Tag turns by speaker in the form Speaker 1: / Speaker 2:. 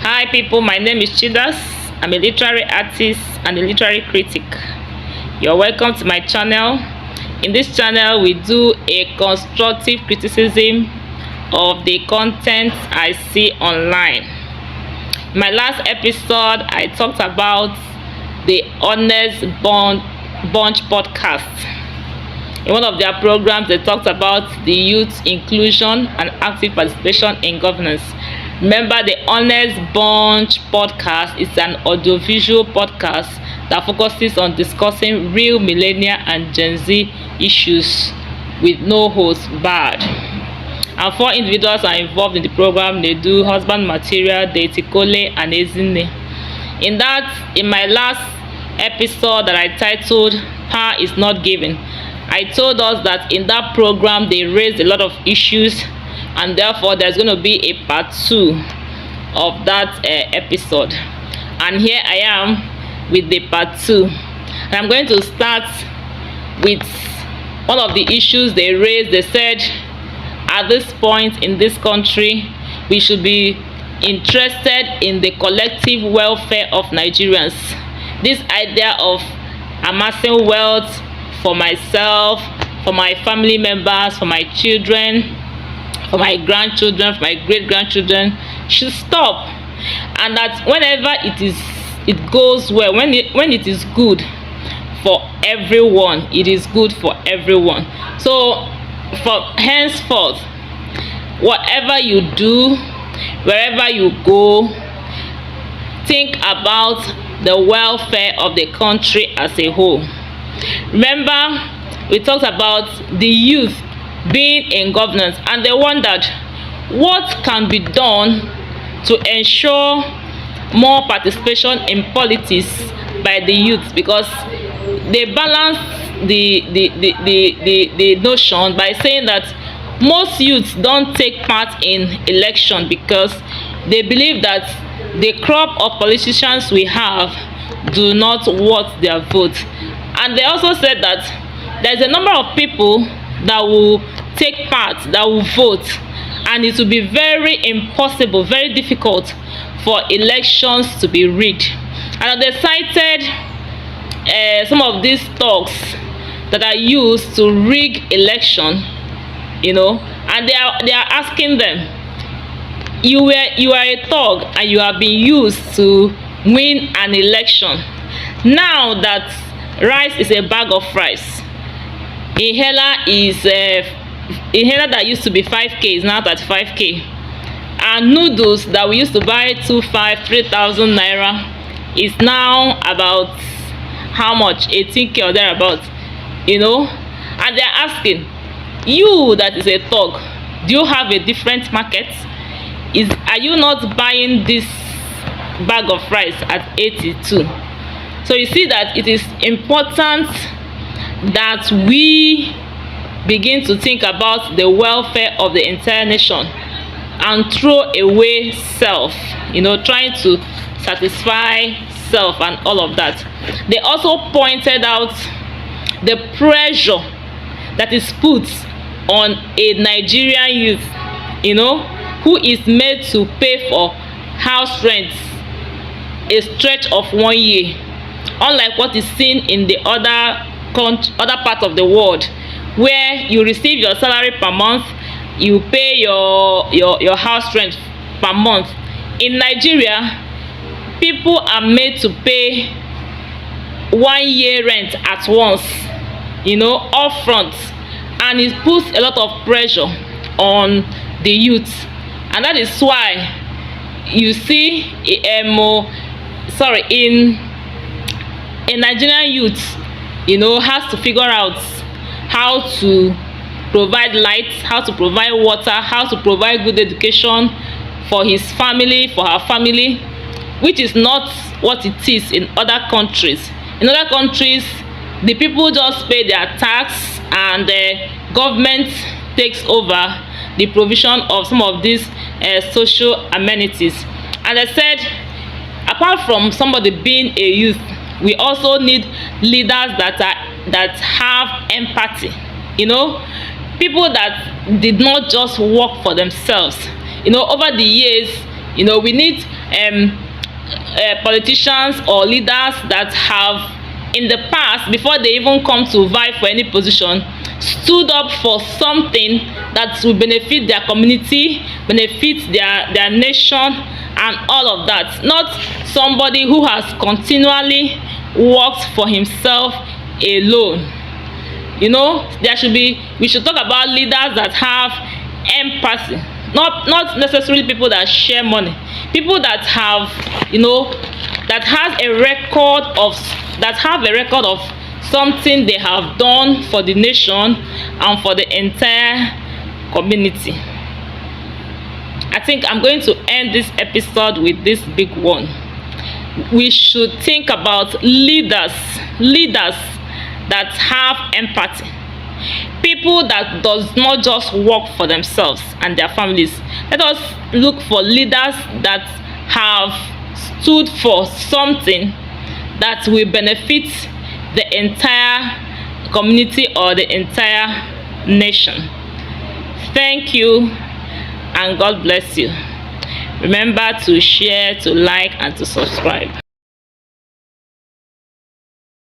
Speaker 1: Hi people, my name is Chidas. I'm a literary artist and a literary critic. You're welcome to my channel. In this channel, we do a constructive criticism of the content I see online. In my last episode, I talked about the Honest Bunch podcast. In one of their programs, they talked about the youth inclusion and active participation in governance. Remember, the Honest Bunch podcast is an audiovisual podcast that focuses on discussing real millennial and Gen Z issues with no holds barred. And 4 individuals are involved in the program. They do husband material, Deitikole and Ezine. In my last episode that I titled Power is Not Given, I told us that in that program they raised a lot of issues, and therefore there's going to be a part 2 of that episode. And here I am with the part 2. And I'm going to start with one of the issues they raised. They said at this point in this country, we should be interested in the collective welfare of Nigerians. This idea of amassing wealth for myself, for my family members, for my children, for my grandchildren, for my great-grandchildren should stop. And that whenever it goes well, when it is good for everyone, it is good for everyone. So from henceforth, whatever you do, wherever you go, think about the welfare of the country as a whole. Remember, we talked about the youth being in governance, and they wondered what can be done to ensure more participation in politics by the youth, because they balance the notion by saying that most youths don't take part in election because they believe that the crop of politicians we have do not worth their vote. And they also said that there's a number of people that will take part, that will vote, and it will be very impossible, very difficult for elections to be rigged. And they cited some of these thugs that are used to rig election, and they are asking them, you are a thug and you have been used to win an election. Now that rice is a bag of rice, inhaler that used to be 5k is now 35k, and noodles that we used to buy 3,000 naira is now about how much, 18k or thereabout, and they're asking you, that is a thug, do you have a different market? Are you not buying this bag of rice at 82? So you see that it is important that we begin to think about the welfare of the entire nation and throw away self, trying to satisfy self and all of that. They also pointed out the pressure that is put on a Nigerian youth, who is made to pay for house rent a stretch of 1 year, unlike what is seen in the other part of the world, where you receive your salary per month, you pay your house rent per month. In Nigeria, people are made to pay 1 year rent at once, upfront, and it puts a lot of pressure on the youth. And that is why you see a Nigerian youth has to figure out how to provide light, how to provide water, how to provide good education for his family, for her family, which is not what it is in other countries. In other countries, the people just pay their tax and the government takes over the provision of some of these social amenities. And I said, apart from somebody being a youth, we also need leaders that have empathy, people that did not just work for themselves. Over the years, we need politicians or leaders that have in the past, before they even come to vie for any position, stood up for something that will benefit their community, benefit their nation and all of that. Not somebody who has continually worked for himself alone. You know, we should talk about leaders that have empathy, not necessarily people that share money, people that have, that have a record of something they have done for the nation and for the entire community. I think I'm going to end this episode with this big one. We should think about leaders that have empathy, people that does not just work for themselves and their families. Let us look for leaders that have stood for something that will benefit the entire community or the entire nation. Thank you and God bless you. Remember to share, to like and to subscribe.